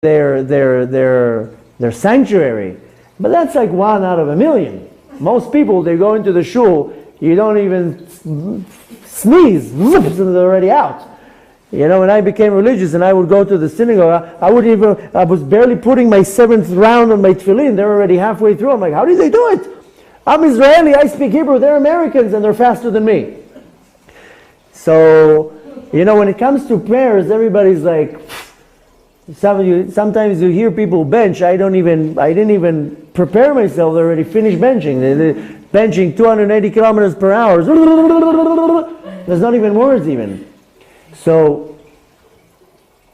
their sanctuary. But that's like 1 out of 1,000,000. Most people, they go into the shul, you don't even sneeze, and they're already out. You know, when I became religious and I would go to the synagogue, I was barely putting my 7th round on my tefillin, they're already halfway through. I'm like, how do they do it? I'm Israeli, I speak Hebrew, they're Americans and they're faster than me. So, you know, when it comes to prayers, everybody's like, sometimes you hear people bench. I didn't even prepare myself. They already finished benching. They're benching 280 kilometers per hour. There's not even words even. So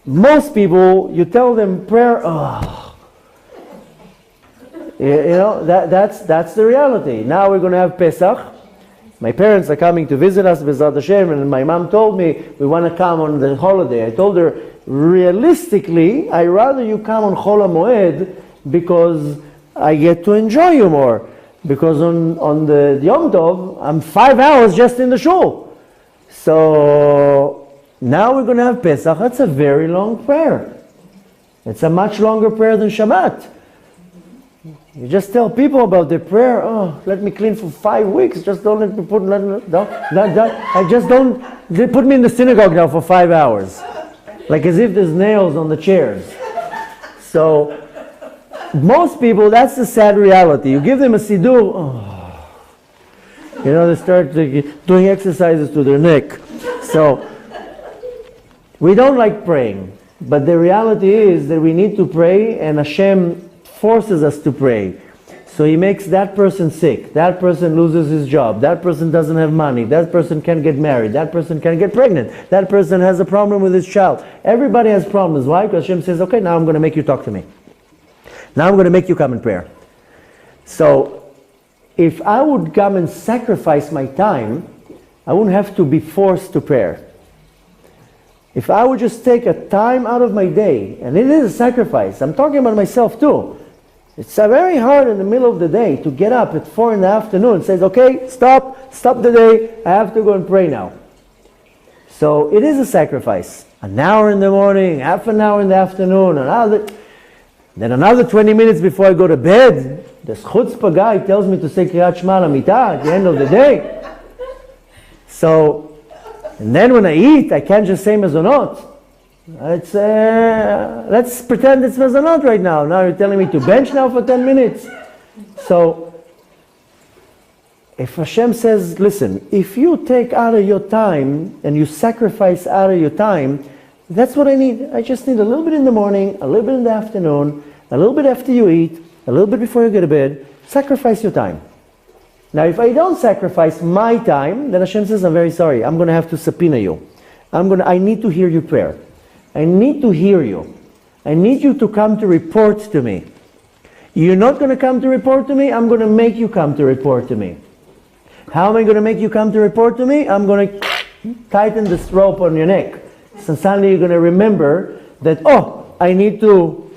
most people, you tell them prayer, you know, that's the reality. Now we're going to have Pesach. My parents are coming to visit us, B'ezrat Hashem, and my mom told me we want to come on the holiday. I told her, realistically, I'd rather you come on Chol HaMoed because I get to enjoy you more. Because on the Yom Tov, I'm 5 hours just in the shul. So now we're going to have Pesach. That's a very long prayer. It's a much longer prayer than Shabbat. You just tell people about the prayer, let me clean for 5 weeks. Just don't let me put, they put me in the synagogue now for 5 hours. Like as if there's nails on the chairs. So, most people, that's the sad reality. You give them a siddur, you know, they start doing exercises to their neck. So, we don't like praying. But the reality is that we need to pray, and Hashem forces us to pray. So he makes that person sick, that person loses his job, that person doesn't have money, that person can't get married, that person can't get pregnant, that person has a problem with his child. Everybody has problems. Why? Because Hashem says, okay, now I'm going to make you talk to me. Now I'm going to make you come in prayer. So if I would come and sacrifice my time, I wouldn't have to be forced to prayer. If I would just take a time out of my day, and it is a sacrifice, I'm talking about myself too. It's very hard in the middle of the day to get up at 4 in the afternoon and says, okay, stop the day, I have to go and pray now. So it is a sacrifice. An hour in the morning, half an hour in the afternoon, then another 20 minutes before I go to bed. The chutzpah guy tells me to say Kriyat Shema L'mitah at the end of the day. So, and then when I eat, I can't just say mezonot. Let's pretend it's mezonot right now. Now you're telling me to bench now for 10 minutes. So, if Hashem says, listen, if you take out of your time and you sacrifice out of your time, that's what I need. I just need a little bit in the morning, a little bit in the afternoon, a little bit after you eat, a little bit before you go to bed. Sacrifice your time. Now, if I don't sacrifice my time, then Hashem says, I'm very sorry. I'm going to have to subpoena you. I need to hear your prayer. I need to hear you. I need you to come to report to me. You're not going to come to report to me? I'm going to make you come to report to me. How am I going to make you come to report to me? I'm going to tighten this rope on your neck. So suddenly you're going to remember that, I need to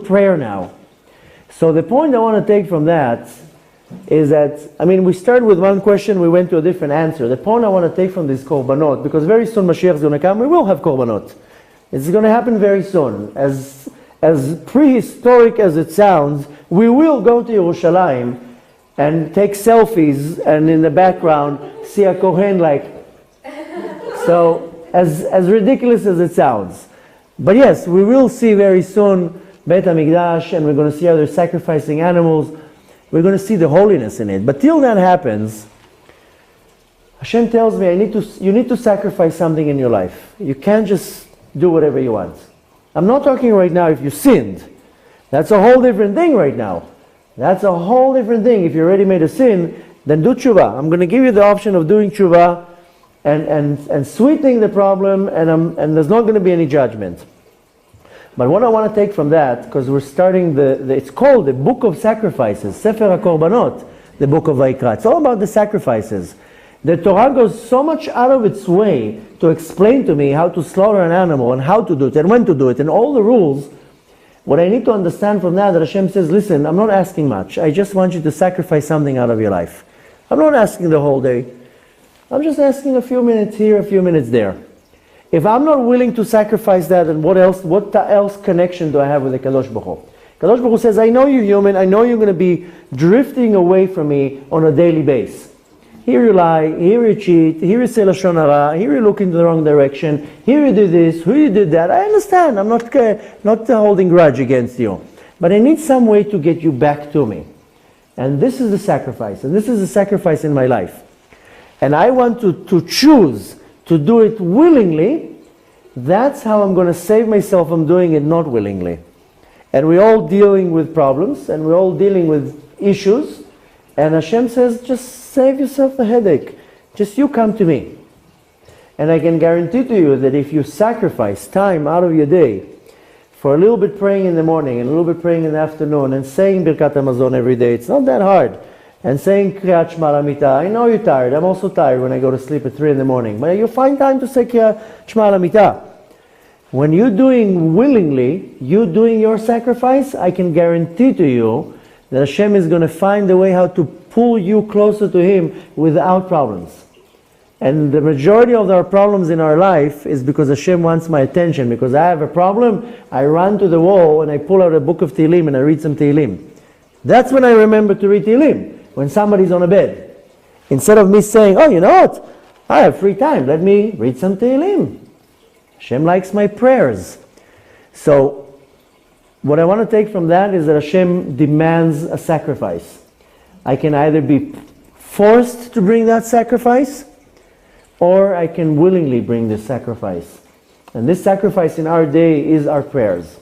pray now. So the point I want to take from that is that, we started with one question, we went to a different answer. The point I want to take from this korbanot, because very soon Mashiach is going to come, we will have korbanot. It's going to happen very soon. As prehistoric as it sounds, we will go to Yerushalayim and take selfies, and in the background see a Kohen so as ridiculous as it sounds. But yes, we will see very soon Beit HaMikdash, and we're going to see how they're sacrificing animals. We're going to see the holiness in it. But till that happens, Hashem tells me, you need to sacrifice something in your life. You can't just do whatever you want. I'm not talking right now if you sinned. That's a whole different thing right now. That's a whole different thing. If you already made a sin, then do tshuva. I'm going to give you the option of doing tshuva and sweetening the problem, and there's not going to be any judgment. But what I want to take from that, because we're starting it's called the Book of Sacrifices, Sefer HaKorbanot, the Book of Vayikra. It's all about the sacrifices. The Torah goes so much out of its way to explain to me how to slaughter an animal and how to do it and when to do it and all the rules. What I need to understand from that Hashem says, listen, I'm not asking much. I just want you to sacrifice something out of your life. I'm not asking the whole day. I'm just asking a few minutes here, a few minutes there. If I'm not willing to sacrifice that, then what else connection do I have with the Kadosh Baruch Hu? Kadosh Baruch Hu says, I know you're human, I know you're going to be drifting away from me on a daily basis. Here you lie, here you cheat, here you say Lashon Hara, here you look in the wrong direction, here you do this, here you did that. I understand, I'm not holding grudge against you. But I need some way to get you back to me. And this is the sacrifice, and this is the sacrifice in my life. And I want to choose to do it willingly. That's how I'm going to save myself from doing it not willingly. And we're all dealing with problems, and we're all dealing with issues. And Hashem says, just save yourself the headache. Just you come to me. And I can guarantee to you that if you sacrifice time out of your day for a little bit praying in the morning and a little bit praying in the afternoon and saying Birkat Hamazon every day, it's not that hard. And saying Kriyat Shema Lamita, I know you're tired. I'm also tired when I go to sleep at 3 in the morning. But you find time to say Kriyat Shema Lamita. When you're doing willingly, you're doing your sacrifice, I can guarantee to you that Hashem is going to find a way how to pull you closer to Him without problems. And the majority of our problems in our life is because Hashem wants my attention. Because I have a problem, I run to the wall and I pull out a book of Tehillim and I read some Tehillim. That's when I remember to read Tehillim, when somebody's on a bed. Instead of me saying, oh, you know what? I have free time, let me read some Tehillim. Hashem likes my prayers. So, what I want to take from that is that Hashem demands a sacrifice. I can either be forced to bring that sacrifice, or I can willingly bring this sacrifice. And this sacrifice in our day is our prayers.